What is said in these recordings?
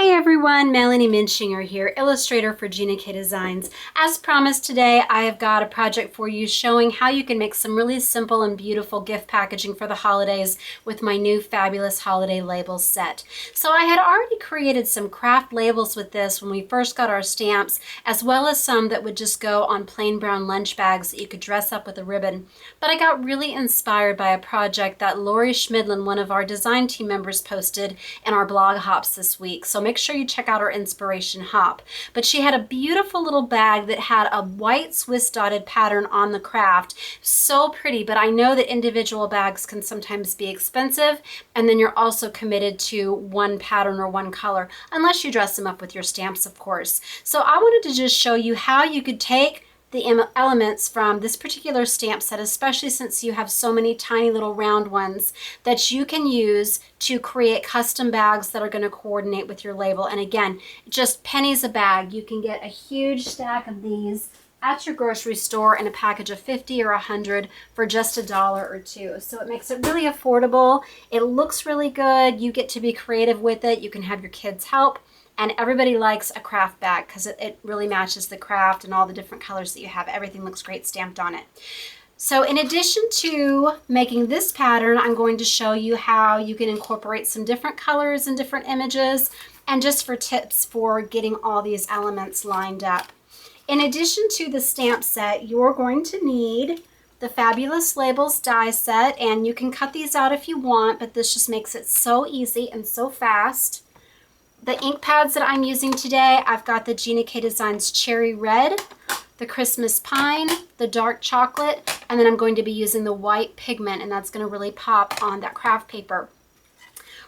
Hey everyone, Melanie Minshinger here, illustrator for Gina K Designs. As promised today, I have got a project for you showing how you can make some really simple and beautiful gift packaging for the holidays with my new fabulous holiday labels set. So I had already created some craft labels with this when we first got our stamps, as well as some that would just go on plain brown lunch bags that you could dress up with a ribbon. But I got really inspired by a project that Lori Schmidlin, one of our design team members, posted in our blog hops this week. So make sure you check out her inspiration hop. But she had a beautiful little bag that had a white Swiss dotted pattern on the craft. So pretty, but I know that individual bags can sometimes be expensive, and then you're also committed to one pattern or one color, unless you dress them up with your stamps, of course. So I wanted to just show you how you could take the elements from this particular stamp set, especially since you have so many tiny little round ones that you can use to create custom bags that are going to coordinate with your label. And again, just pennies a bag. You can get a huge stack of these at your grocery store in a package of 50 or 100 for just $1 or $2. So it makes it really affordable. It looks really good. You get to be creative with it. You can have your kids help. And everybody likes a craft bag because it really matches the craft and all the different colors that you have. Everything looks great stamped on it. So in addition to making this pattern, I'm going to show you how you can incorporate some different colors and different images, and just for tips for getting all these elements lined up. In addition to the stamp set, you're going to need the Fabulous Labels die set, and you can cut these out if you want, but this just makes it so easy and so fast. The ink pads that I'm using today, I've got the Gina K Designs Cherry Red, the Christmas Pine, the Dark Chocolate, and then I'm going to be using the white pigment, and that's going to really pop on that craft paper.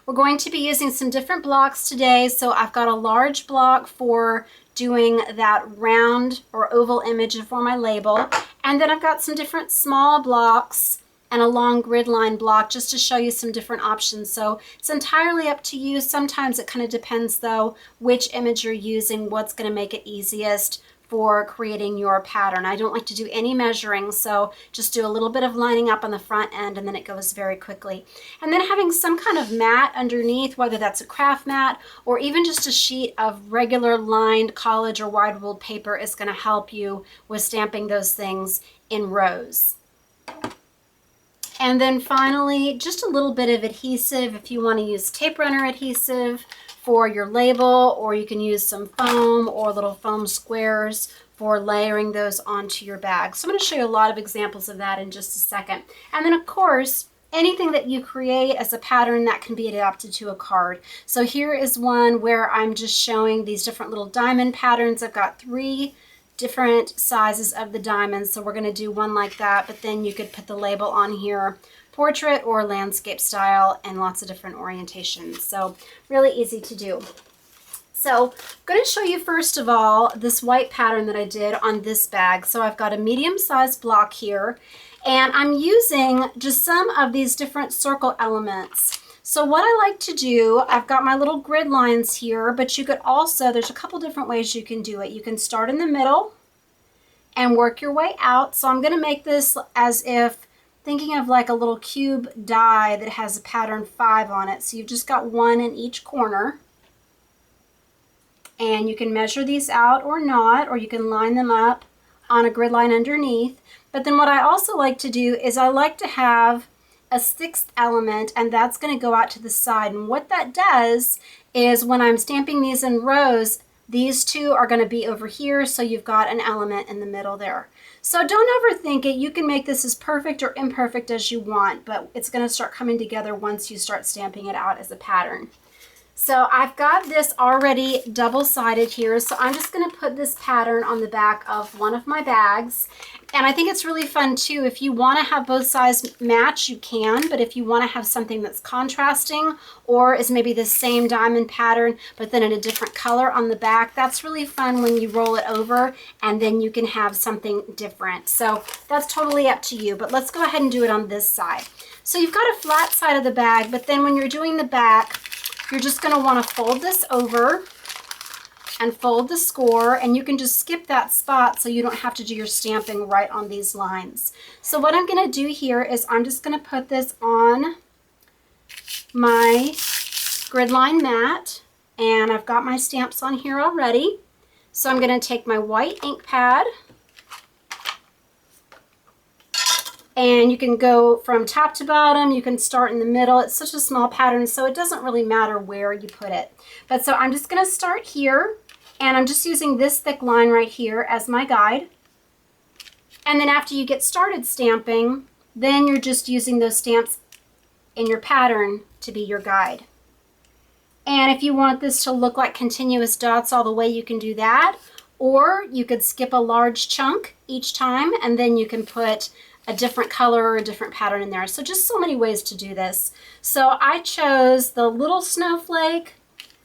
We're going to be using some different blocks today, so I've got a large block for doing that round or oval image for my label, and then I've got some different small blocks and a long grid line block just to show you some different options. So it's entirely up to you. Sometimes it kind of depends though which image you're using, what's going to make it easiest for creating your pattern. I don't like to do any measuring, so just do a little bit of lining up on the front end and then it goes very quickly. And then having some kind of mat underneath, whether that's a craft mat or even just a sheet of regular lined college or wide ruled paper, is going to help you with stamping those things in rows. And then finally, just a little bit of adhesive if you want to use tape runner adhesive for your label, or you can use some foam or little foam squares for layering those onto your bag. So I'm going to show you a lot of examples of that in just a second. And then of course, anything that you create as a pattern that can be adapted to a card. So here is one where I'm just showing these different little diamond patterns. I've got 3 different sizes of the diamonds, so we're going to do one like that, but then you could put the label on here, portrait or landscape style, and lots of different orientations. So really easy to do. So I'm going to show you first of all this white pattern that I did on this bag. So I've got a medium-sized block here, and I'm using just some of these different circle elements. So what I like to do, I've got my little grid lines here, but you could also, there's a couple different ways you can do it. You can start in the middle and work your way out. So I'm going to make this as if thinking of like a little cube die that has a pattern 5 on it. So you've just got 1 in each corner. And you can measure these out or not, or you can line them up on a grid line underneath. But then what I also like to do is I like to have a 6th element, and that's going to go out to the side. And what that does is when I'm stamping these in rows, these 2 are going to be over here, so you've got an element in the middle there. So don't overthink it. You can make this as perfect or imperfect as you want, but it's going to start coming together once you start stamping it out as a pattern. So I've got this already double-sided here, so I'm just going to put this pattern on the back of one of my bags. And I think it's really fun too. If you want to have both sides match, you can, but if you want to have something that's contrasting or is maybe the same diamond pattern but then in a different color on the back, that's really fun when you roll it over and then you can have something different. So that's totally up to you, but let's go ahead and do it on this side. So you've got a flat side of the bag, but then when you're doing the back, you're just going to want to fold this over and fold the score, and you can just skip that spot so you don't have to do your stamping right on these lines. So what I'm going to do here is I'm just going to put this on my grid line mat, And I've got my stamps on here already. So I'm going to take my white ink pad, and you can go from top to bottom. You can start in the middle. It's such a small pattern, so it doesn't really matter where you put it. But so I'm just going to start here, and I'm just using this thick line right here as my guide. And then after you get started stamping, then you're just using those stamps in your pattern to be your guide. And if you want this to look like continuous dots all the way, you can do that. Or you could skip a large chunk each time, and then you can put a different color or a different pattern in there. So just so many ways to do this. So I chose the little snowflake,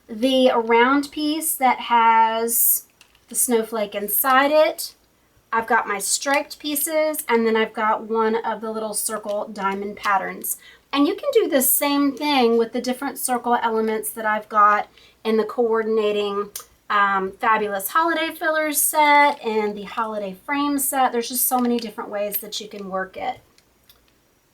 the round piece that has the snowflake inside it. I've got my striped pieces, and then I've got one of the little circle diamond patterns. And you can do the same thing with the different circle elements that I've got in the coordinating fabulous holiday fillers set and the holiday frame set. There's just so many different ways that you can work it.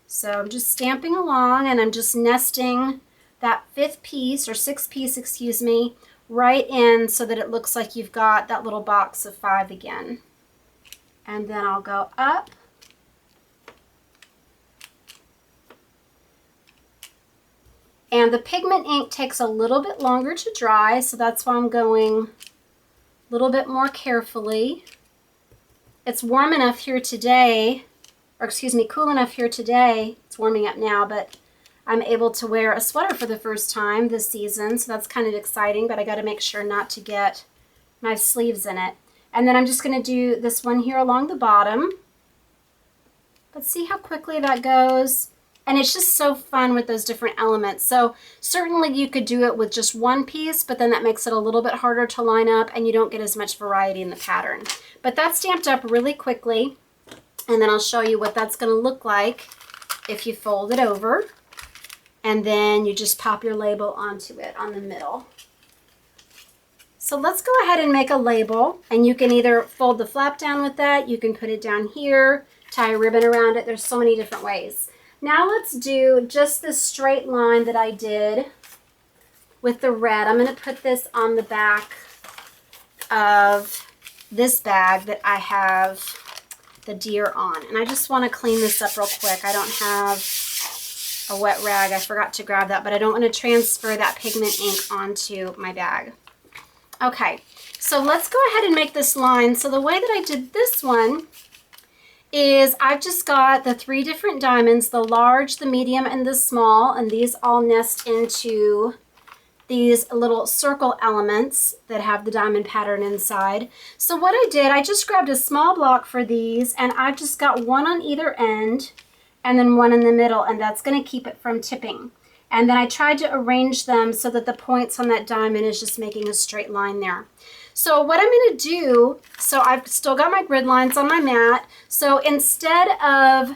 So I'm just stamping along, and I'm just nesting that fifth piece, or sixth piece, excuse me, right in so that it looks like you've got that little box of 5 again. And then I'll go up. And the pigment ink takes a little bit longer to dry, so that's why I'm going a little bit more carefully. It's warm enough here today, or excuse me, cool enough here today. It's warming up now, but I'm able to wear a sweater for the first time this season, so that's kind of exciting, but I got to make sure not to get my sleeves in it. And then I'm just going to do this one here along the bottom. But see how quickly that goes? And it's just so fun with those different elements. So certainly you could do it with just one piece, but then that makes it a little bit harder to line up, and you don't get as much variety in the pattern. But that's stamped up really quickly, and then I'll show you what that's going to look like if you fold it over, and then you just pop your label onto it on the middle. So let's go ahead and make a label, and you can either fold the flap down with that, you can put it down here, tie a ribbon around it. There's so many different ways. Now let's do just this straight line that I did with the red. I'm going to put this on the back of this bag that I have the deer on. And I just want to clean this up real quick. I don't have a wet rag. I forgot to grab that, but I don't want to transfer that pigment ink onto my bag. Okay, so let's go ahead and make this line. So the way that I did this one is I've just got the 3 different diamonds, the large, the medium, and the small, and these all nest into these little circle elements that have the diamond pattern inside. So what I did, I just grabbed a small block for these, and I've just got one on either end and then one in the middle, and that's going to keep it from tipping. And then I tried to arrange them so that the points on that diamond is just making a straight line there. So what I'm going to do, so I've still got my grid lines on my mat. So instead of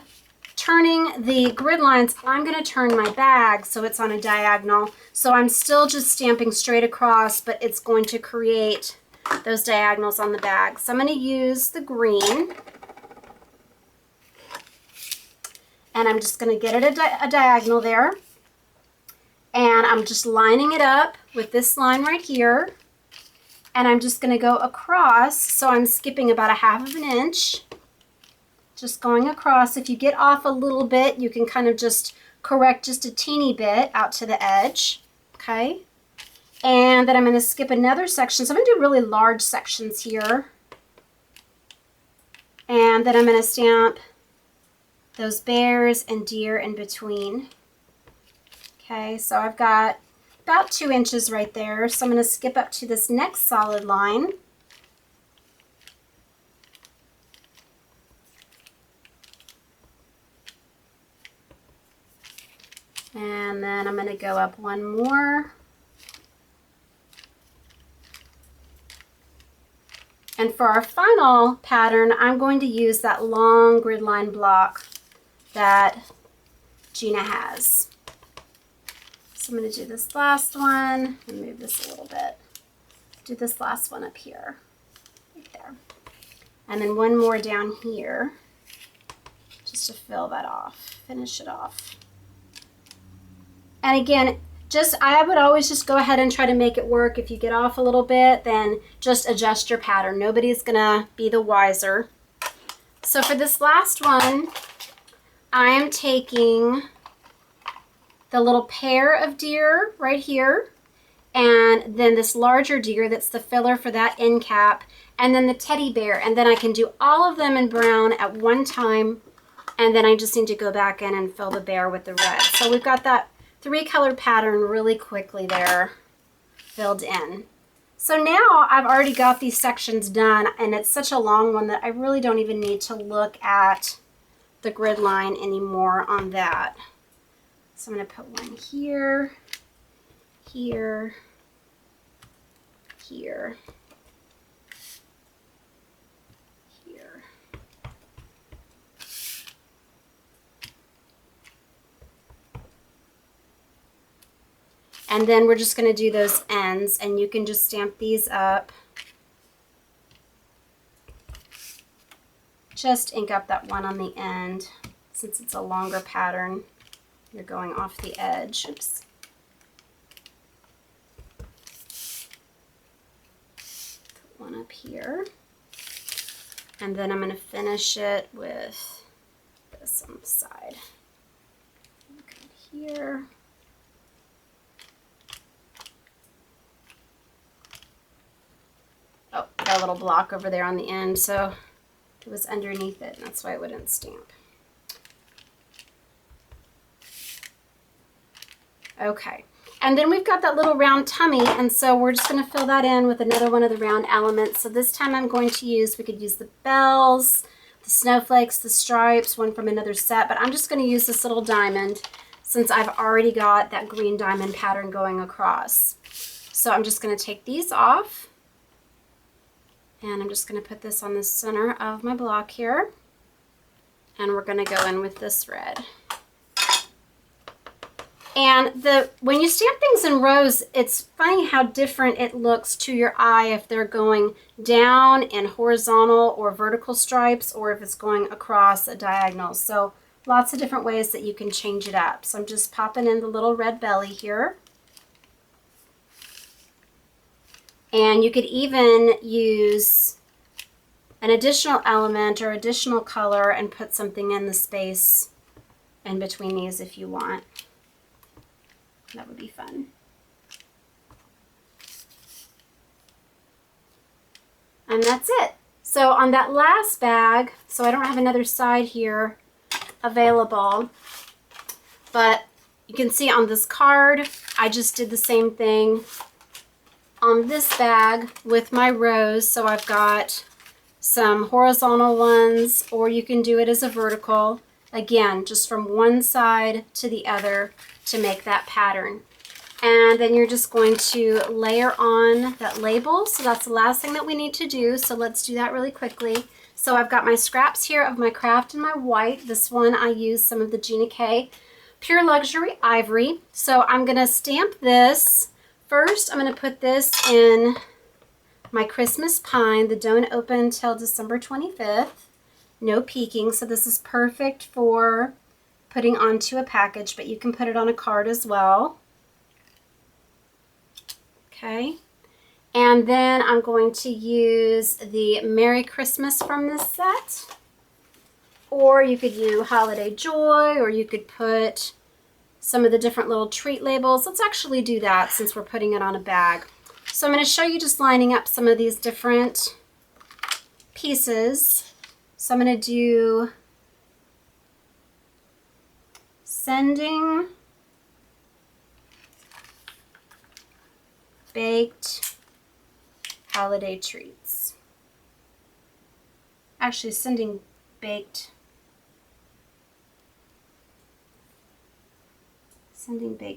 turning the grid lines, I'm going to turn my bag so it's on a diagonal. So I'm still just stamping straight across, but it's going to create those diagonals on the bag. So I'm going to use the green. And I'm just going to get it a diagonal there. And I'm just lining it up with this line right here. And I'm just going to go across, so I'm skipping about 1/2 inch, just going across. If you get off a little bit, you can kind of just correct just a teeny bit out to the edge, okay? And then I'm going to skip another section. So I'm going to do really large sections here. And then I'm going to stamp those bears and deer in between. Okay, so I've got about 2 inches right there. So I'm going to skip up to this next solid line. And then I'm going to go up one more. And for our final pattern, I'm going to use that long grid line block that Gina has. So I'm going to do this last one and move this a little bit. Do this last one up here, right there. And then one more down here, just to fill that off, finish it off. And again, I would always just go ahead and try to make it work. If you get off a little bit, then just adjust your pattern. Nobody's gonna be the wiser. So for this last one, I am taking the little pair of deer right here, and then this larger deer that's the filler for that end cap, and then the teddy bear, and then I can do all of them in brown at one time, and then I just need to go back in and fill the bear with the red. So we've got that 3-color pattern really quickly there filled in. So now I've already got these sections done, and it's such a long one that I really don't even need to look at the grid line anymore on that. So I'm going to put one here, here, here, here. And then we're just going to do those ends, and you can just stamp these up. Just ink up that one on the end. Since it's a longer pattern, you're going off the edge. Oops. Put one up here. And then I'm going to finish it with this on the side. Good here. Oh, got a little block over there on the end, so it was underneath it, and that's why it wouldn't stamp. Okay, and then we've got that little round tummy, and so we're just going to fill that in with another one of the round elements. So this time I'm going to use, we could use the bells, the snowflakes, the stripes, one from another set, but I'm just going to use this little diamond since I've already got that green diamond pattern going across. So I'm just going to take these off. And I'm just going to put this on the center of my block here. And we're going to go in with this red. And when you stamp things in rows, it's funny how different it looks to your eye if they're going down in horizontal or vertical stripes, or if it's going across a diagonal. So lots of different ways that you can change it up. So I'm just popping in the little red belly here. And you could even use an additional element or additional color and put something in the space in between these if you want. That would be fun. And that's it. So on that last bag, so I don't have another side here available, but you can see on this card, I just did the same thing on this bag with my rows. So I've got some horizontal ones, or you can do it as a vertical. Again, just from one side to the other to make that pattern. And then you're just going to layer on that label. So that's the last thing that we need to do. So let's do that really quickly. So I've got my scraps here of my craft and my white. This one I used some of the Gina K Pure Luxury Ivory. So I'm going to stamp this. First, I'm going to put this in my Christmas pine. The don't open till December 25th. No peeking, so this is perfect for putting onto a package, but you can put it on a card as well. Okay, and then I'm going to use the Merry Christmas from this set, or you could use Holiday Joy, or you could put some of the different little treat labels. Let's actually do that since we're putting it on a bag. So I'm going to show you just lining up some of these different pieces. So I'm going to do sending baked holiday treats. Actually, sending baked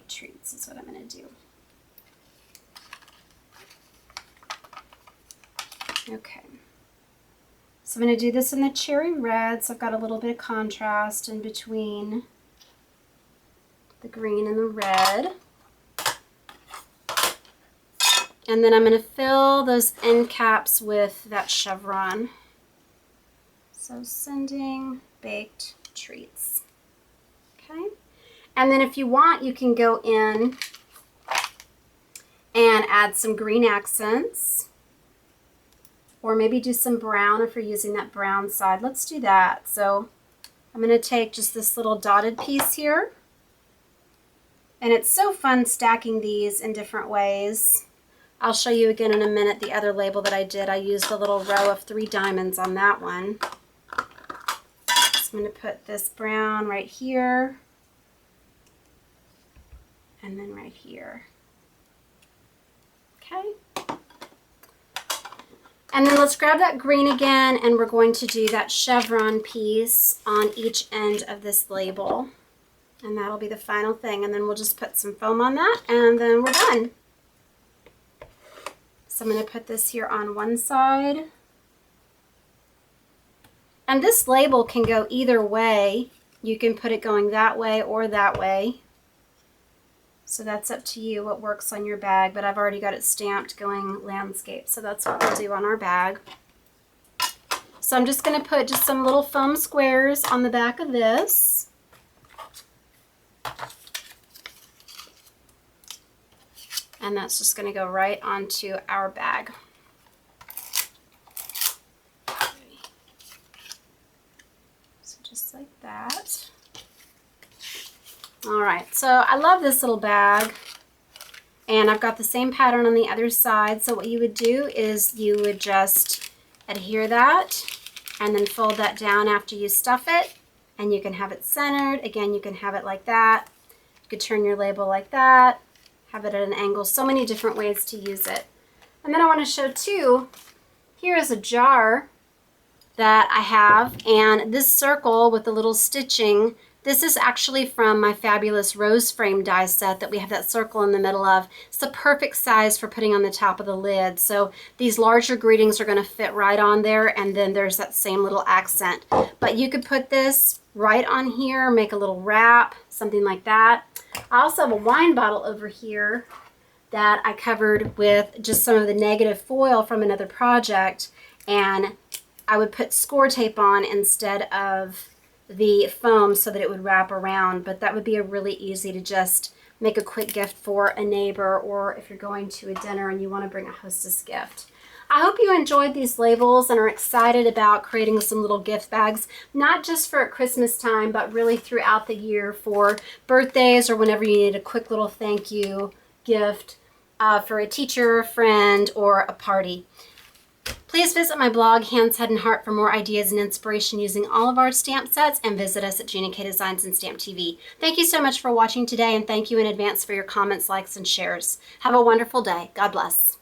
treats is what I'm going to do. Okay. So I'm going to do this in the cherry red, so I've got a little bit of contrast in between the green and the red. And then I'm going to fill those end caps with that chevron. So sending baked treats. Okay. And then if you want, you can go in and add some green accents. Or maybe do some brown if you're using that brown side. Let's do that. So I'm going to take just this little dotted piece here. And it's so fun stacking these in different ways. I'll show you again in a minute the other label that I did. I used a little row of 3 diamonds on that one. So I'm going to put this brown right here. And then right here. Okay. And then let's grab that green again, and we're going to do that chevron piece on each end of this label. And that'll be the final thing. And then we'll just put some foam on that, and then we're done. So I'm going to put this here on one side. And this label can go either way. You can put it going that way or that way. So that's up to you what works on your bag, but I've already got it stamped going landscape, so that's what we'll do on our bag. So I'm just going to put just some little foam squares on the back of this. And that's just going to go right onto our bag. So just like that. All right, so I love this little bag, and I've got the same pattern on the other side. So what you would do is you would just adhere that and then fold that down after you stuff it, and you can have it centered. Again, you can have it like that. You could turn your label like that, have it at an angle. So many different ways to use it. And then I want to show too, here is a jar that I have, and this circle with the little stitching, this is actually from my fabulous rose frame die set that we have that circle in the middle of. It's the perfect size for putting on the top of the lid. So these larger greetings are going to fit right on there, and then there's that same little accent. But you could put this right on here, make a little wrap, something like that. I also have a wine bottle over here that I covered with just some of the negative foil from another project, and I would put score tape on instead of the foam so that it would wrap around, but that would be a really easy to just make a quick gift for a neighbor, or if you're going to a dinner and you want to bring a hostess gift. I hope you enjoyed these labels and are excited about creating some little gift bags, not just for at Christmas time, but really throughout the year for birthdays or whenever you need a quick little thank you gift for a teacher, a friend, or a party. Please visit my blog, Hands, Head, and Heart, for more ideas and inspiration using all of our stamp sets, and visit us at Gina K Designs and Stamp TV. Thank you so much for watching today, and thank you in advance for your comments, likes, and shares. Have a wonderful day. God bless.